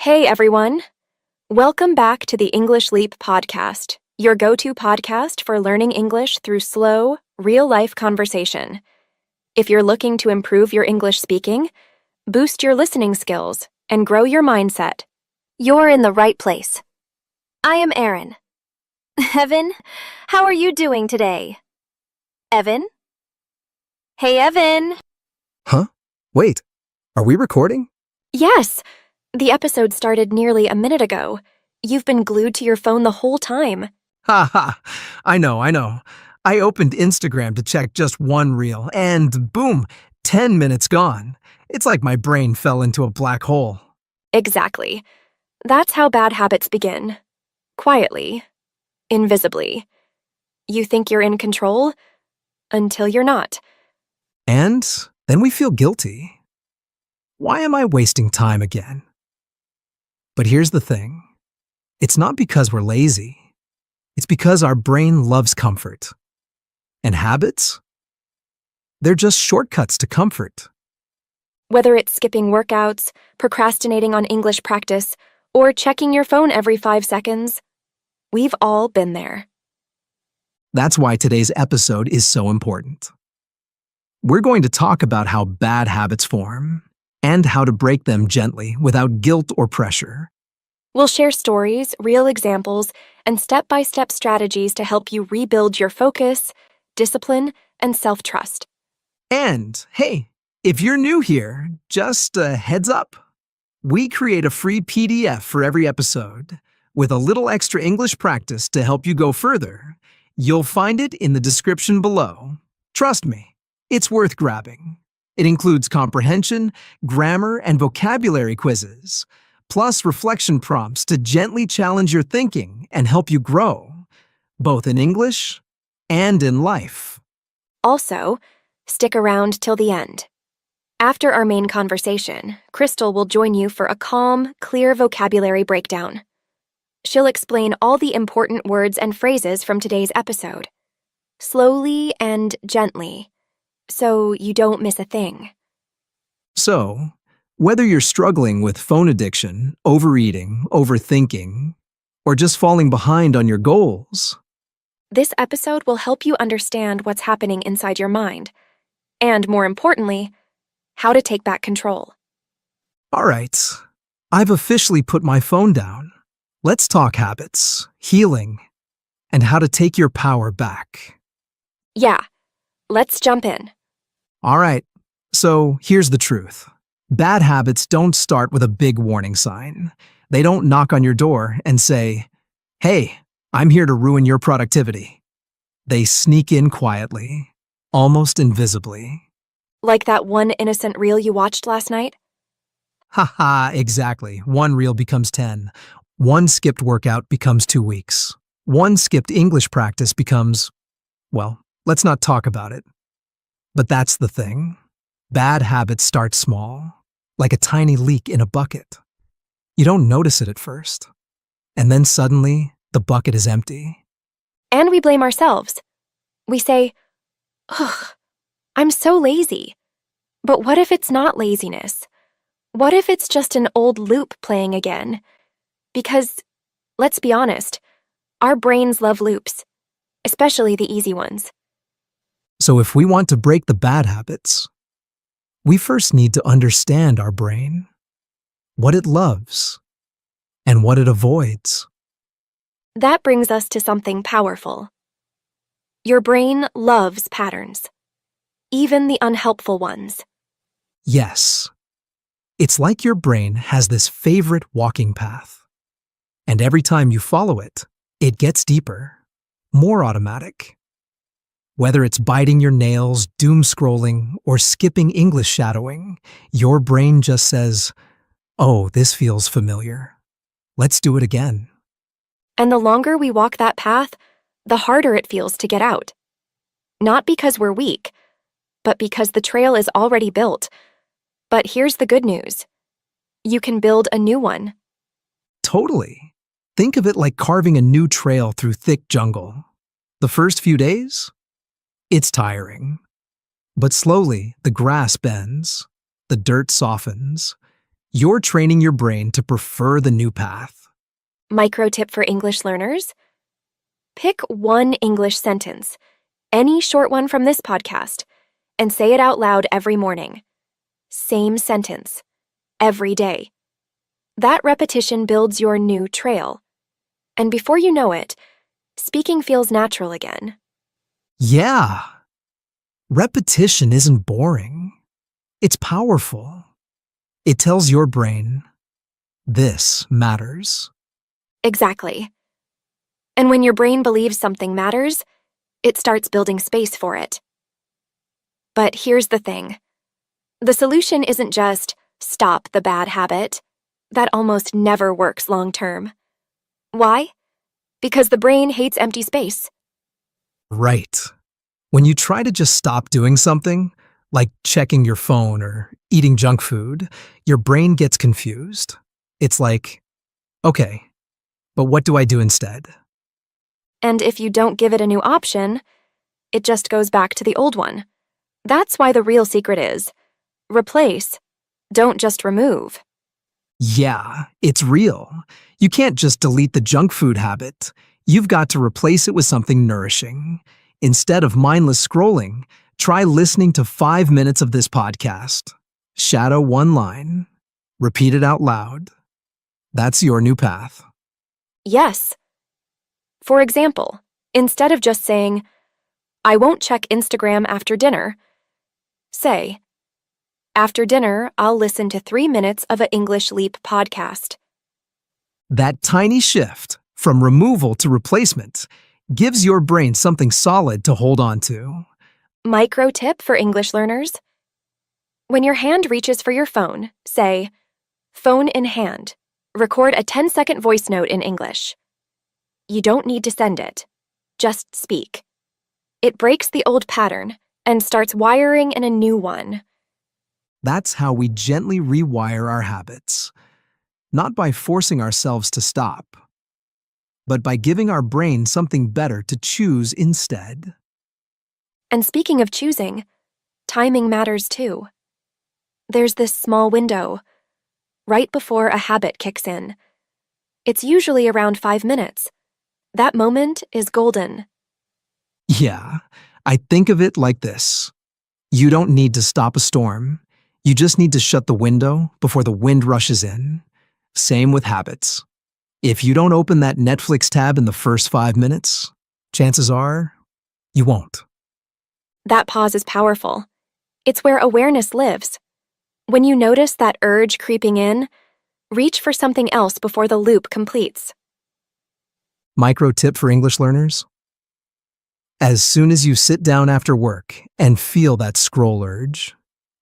Hey everyone! Welcome back to the English Leap podcast, your go-to podcast for learning English through slow, real-life conversation. If you're looking to improve your English speaking, boost your listening skills, and grow your mindset, you're in the right place. I am Erin. Evan, how are you doing today? Evan? Hey Evan! Huh? Wait, are we recording? Yes! The episode started nearly a minute ago. You've been glued to your phone the whole time. Ha ha, I know. I opened Instagram to check just one reel, and boom, 10 minutes gone. It's like my brain fell into a black hole. Exactly. That's how bad habits begin. Quietly. Invisibly. You think you're in control until you're not. And then we feel guilty. Why am I wasting time again? But here's the thing. It's not because we're lazy. It's because our brain loves comfort. And habits? They're just shortcuts to comfort. Whether it's skipping workouts, procrastinating on English practice, or checking your phone every 5 seconds, we've all been there. That's why today's episode is so important. We're going to talk about how bad habits form and how to break them gently without guilt or pressure. We'll share stories, real examples, and step-by-step strategies to help you rebuild your focus, discipline, and self-trust. And hey, if you're new here, just a heads up. We create a free PDF for every episode with a little extra English practice to help you go further. You'll find it in the description below. Trust me, it's worth grabbing. It includes comprehension, grammar, and vocabulary quizzes, plus reflection prompts to gently challenge your thinking and help you grow, both in English and in life. Also, stick around till the end. After our main conversation, Crystal will join you for a calm, clear vocabulary breakdown. She'll explain all the important words and phrases from today's episode, slowly and gently, so you don't miss a thing. So, whether you're struggling with phone addiction, overeating, overthinking, or just falling behind on your goals, This episode will help you understand what's happening inside your mind, and more importantly, how to take back control. all right, I've officially put my phone down. Let's talk habits, healing, and how to take your power back. Yeah, let's jump in. All right, so here's the truth. Bad habits don't start with a big warning sign. They don't knock on your door and say, "Hey, I'm here to ruin your productivity." They sneak in quietly, almost invisibly. Like that one innocent reel you watched last night? Haha, exactly. One reel becomes 10. One skipped workout becomes 2 weeks. One skipped English practice becomes, well, let's not talk about it. But that's the thing. Bad habits start small, like a tiny leak in a bucket. You don't notice it at first. And then suddenly, the bucket is empty. And we blame ourselves. We say, ugh, I'm so lazy. But what if it's not laziness? What if it's just an old loop playing again? Because, let's be honest, our brains love loops, especially the easy ones. So if we want to break the bad habits, we first need to understand our brain, what it loves, and what it avoids. That brings us to something powerful. Your brain loves patterns, even the unhelpful ones. Yes, it's like your brain has this favorite walking path. And every time you follow it, it gets deeper, more automatic. Whether it's biting your nails, doom scrolling, or skipping English shadowing, your brain just says, "Oh, this feels familiar. Let's do it again." And the longer we walk that path, the harder it feels to get out. Not because we're weak, but because the trail is already built. But here's the good news. You can build a new one. Totally. Think of it like carving a new trail through thick jungle. The first few days? It's tiring. But slowly, the grass bends, the dirt softens, You're training your brain to prefer the new path. Micro tip for English learners: pick one English sentence, any short one from this podcast, and say it out loud every morning. Same sentence, every day. That repetition builds your new trail. And before you know it, speaking feels natural again. Yeah. Repetition isn't boring. It's powerful. It tells your brain, this matters. Exactly. And when your brain believes something matters, it starts building space for it. But here's the thing. The solution isn't just stop the bad habit. That almost never works long term. Why? Because the brain hates empty space. Right. When you try to just stop doing something, like checking your phone or eating junk food, your brain gets confused. It's like, okay, but what do I do instead? And if you don't give it a new option, it just goes back to the old one. That's why the real secret is replace, don't just remove. Yeah, it's real. You can't just delete the junk food habit. You've got to replace it with something nourishing. Instead of mindless scrolling, try listening to 5 minutes of this podcast. Shadow one line. Repeat it out loud. That's your new path. Yes. For example, instead of just saying, I won't check Instagram after dinner, say, after dinner, I'll listen to 3 minutes of a English Leap podcast. That tiny shift from removal to replacement gives your brain something solid to hold on to. Micro tip for English learners: when your hand reaches for your phone, say, phone in hand. Record a 10-second voice note in English. You don't need to send it. Just speak. It breaks the old pattern and starts wiring in a new one. That's how we gently rewire our habits, not by forcing ourselves to stop, but by giving our brain something better to choose instead. And speaking of choosing, timing matters too. There's this small window, right before a habit kicks in. It's usually around 5 minutes. That moment is golden. Yeah, I think of it like this. You don't need to stop a storm. You just need to shut the window before the wind rushes in. Same with habits. If you don't open that Netflix tab in the first 5 minutes, chances are you won't. That pause is powerful. It's where awareness lives. When you notice that urge creeping in, reach for something else before the loop completes. Micro tip for English learners. As soon as you sit down after work and feel that scroll urge,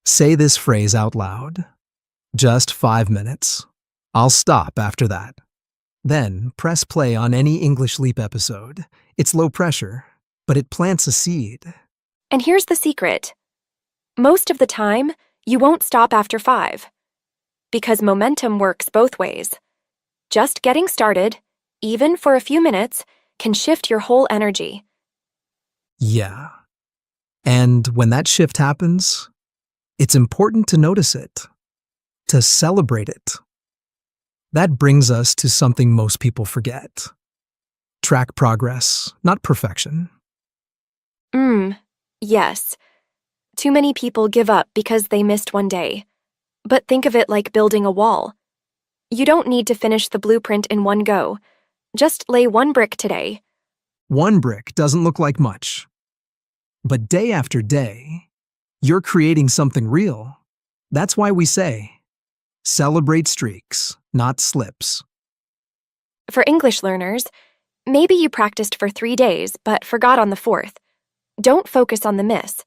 say this phrase out loud. Just 5 minutes. I'll stop after that. Then press play on any English Leap episode. It's low pressure, but it plants a seed. And here's the secret. Most of the time, you won't stop after 5. Because momentum works both ways. Just getting started, even for a few minutes, can shift your whole energy. Yeah. And when that shift happens, it's important to notice it, to celebrate it. That brings us to something most people forget. Track progress, not perfection. Yes. Too many people give up because they missed one day. But think of it like building a wall. You don't need to finish the blueprint in one go. Just lay one brick today. One brick doesn't look like much. But day after day, you're creating something real. That's why we say, celebrate streaks, not slips. For English learners, maybe you practiced for 3 days but forgot on the 4th. Don't focus on the miss.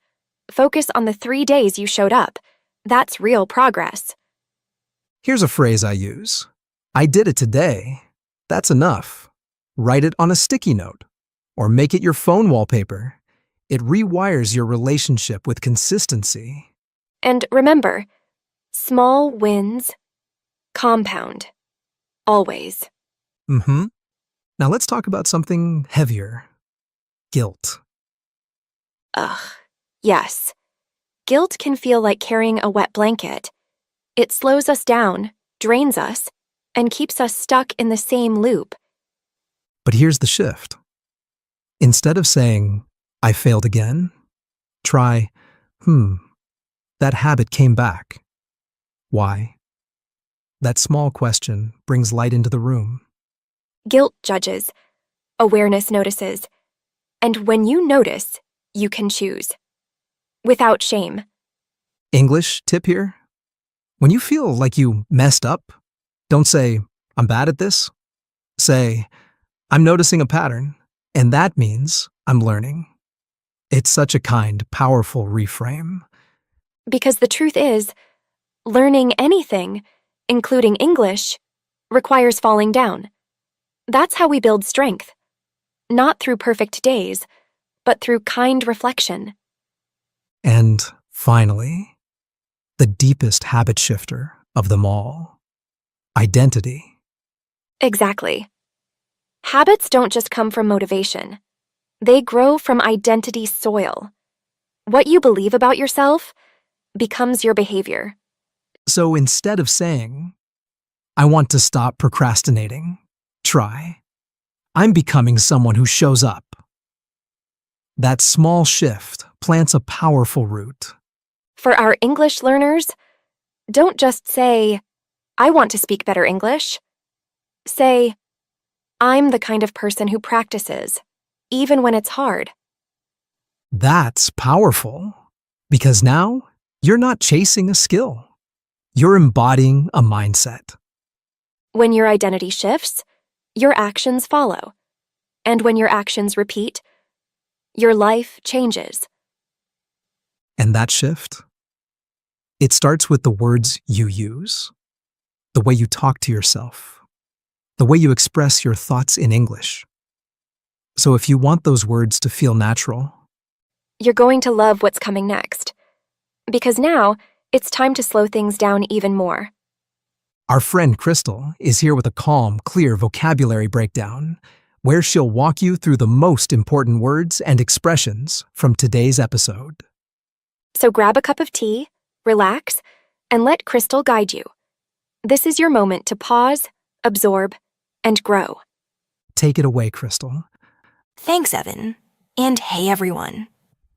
Focus on the 3 days you showed up. That's real progress. Here's a phrase I use. I did it today. That's enough. Write it on a sticky note or make it your phone wallpaper. It rewires your relationship with consistency. And remember, small wins compound. Always. Now let's talk about something heavier. Guilt. Ugh. Yes. Guilt can feel like carrying a wet blanket. It slows us down, drains us, and keeps us stuck in the same loop. But here's the shift. Instead of saying, I failed again, try, that habit came back. Why? That small question brings light into the room. Guilt judges, awareness notices, and when you notice, you can choose. Without shame. English tip here? When you feel like you messed up, don't say, I'm bad at this. Say, I'm noticing a pattern, and that means I'm learning. It's such a kind, powerful reframe. Because the truth is, learning anything, including English, requires falling down. That's how we build strength. Not through perfect days, but through kind reflection. And finally, the deepest habit shifter of them all, identity. Exactly. Habits don't just come from motivation. They grow from identity soil. What you believe about yourself becomes your behavior. So instead of saying, I want to stop procrastinating, try, I'm becoming someone who shows up. That small shift plants a powerful root. For our English learners, don't just say, I want to speak better English. Say, I'm the kind of person who practices, even when it's hard. That's powerful, because now you're not chasing a skill. You're embodying a mindset. When your identity shifts, your actions follow. And when your actions repeat, your life changes. And that shift? It starts with the words you use, the way you talk to yourself, the way you express your thoughts in English. So if you want those words to feel natural, You're going to love what's coming next. Because now, it's time to slow things down even more. our friend Crystal is here with a calm, clear vocabulary breakdown, where she'll walk you through the most important words and expressions from today's episode. So grab a cup of tea, relax, and let Crystal guide you. This is your moment to pause, absorb, and grow. Take it away, Crystal. Thanks, Evan. And hey, everyone.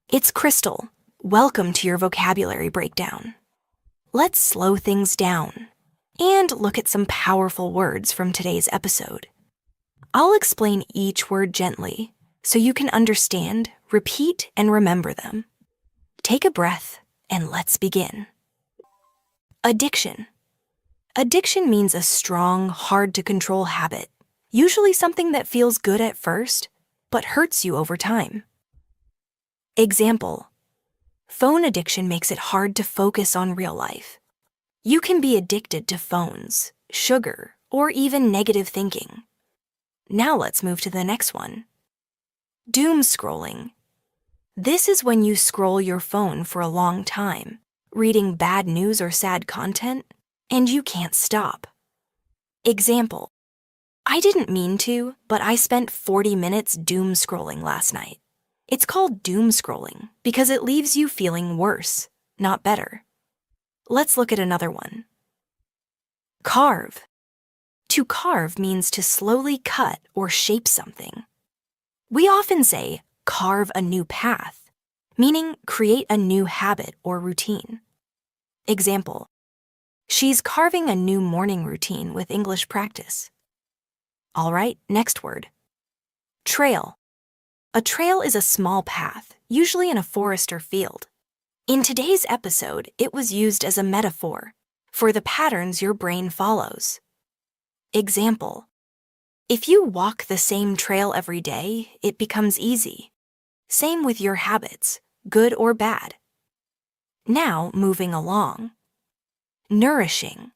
It's Crystal. Welcome to your vocabulary breakdown. Let's slow things down and look at some powerful words from today's episode. I'll explain each word gently so you can understand, repeat, and remember them. Take a breath and let's begin. Addiction. Addiction means a strong, hard-to-control habit, usually something that feels good at first, but hurts you over time. Example: phone addiction makes it hard to focus on real life. You can be addicted to phones, sugar, or even negative thinking. Now let's move to the next one. Doom scrolling. This is when you scroll your phone for a long time, reading bad news or sad content, and you can't stop. Example: I didn't mean to, but I spent 40 minutes doom scrolling last night. It's called doom scrolling because it leaves you feeling worse, not better. Let's look at another one. Carve. To carve means to slowly cut or shape something. We often say, carve a new path, meaning create a new habit or routine. Example: she's carving a new morning routine with English practice. All right, next word. Trail. A trail is a small path, usually in a forest or field. In today's episode, it was used as a metaphor for the patterns your brain follows. Example: if you walk the same trail every day, it becomes easy. Same with your habits, good or bad. Now, moving along. Nourishing.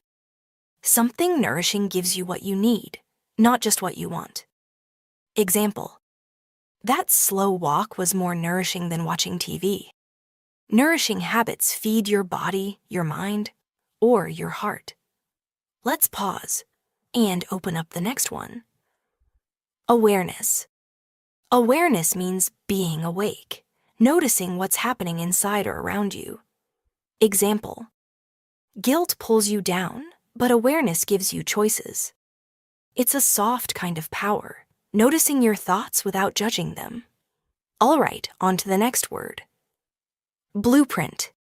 Something nourishing gives you what you need, not just what you want. Example: that slow walk was more nourishing than watching TV. Nourishing habits feed your body, your mind, or your heart. Let's pause and open up the next one. Awareness. Awareness means being awake, noticing what's happening inside or around you. Example: Guilt pulls you down, but awareness gives you choices. It's a soft kind of power, noticing your thoughts without judging them. All right, on to the next word. Blueprint.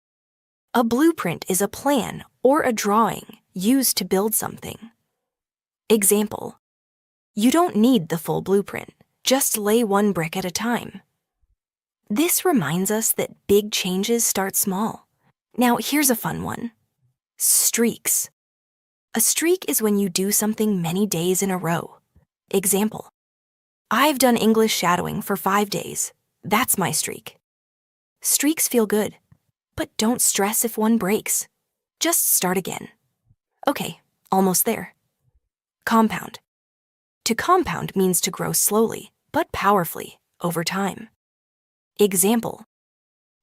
A blueprint is a plan or a drawing used to build something. Example: you don't need the full blueprint, just lay one brick at a time. This reminds us that big changes start small. Now here's a fun one. Streaks. A streak is when you do something many days in a row. Example: I've done English shadowing for 5 days. That's my streak. Streaks feel good, but don't stress if one breaks. Just start again. Okay, almost there. Compound. To compound means to grow slowly, but powerfully, over time. Example: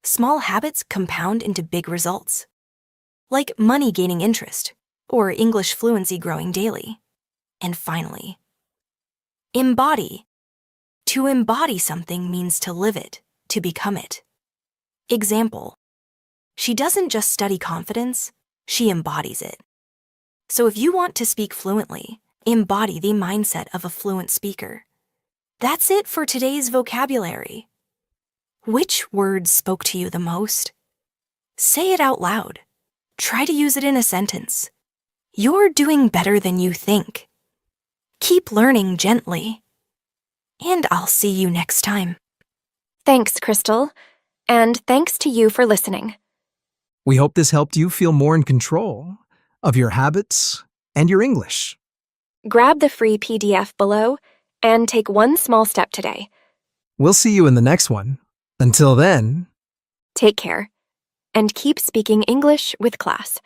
small habits compound into big results. Like money gaining interest, or English fluency growing daily. And finally, embody. To embody something means to live it, to become it. Example: she doesn't just study confidence, she embodies it. So if you want to speak fluently, embody the mindset of a fluent speaker. That's it for today's vocabulary. Which words spoke to you the most? Say it out loud. Try to use it in a sentence. You're doing better than you think. Keep learning gently. And I'll see you next time. Thanks, Crystal. And thanks to you for listening. We hope this helped you feel more in control of your habits and your English. Grab the free PDF below and take one small step today. We'll see you in the next one. Until then, Take care and keep speaking English with class.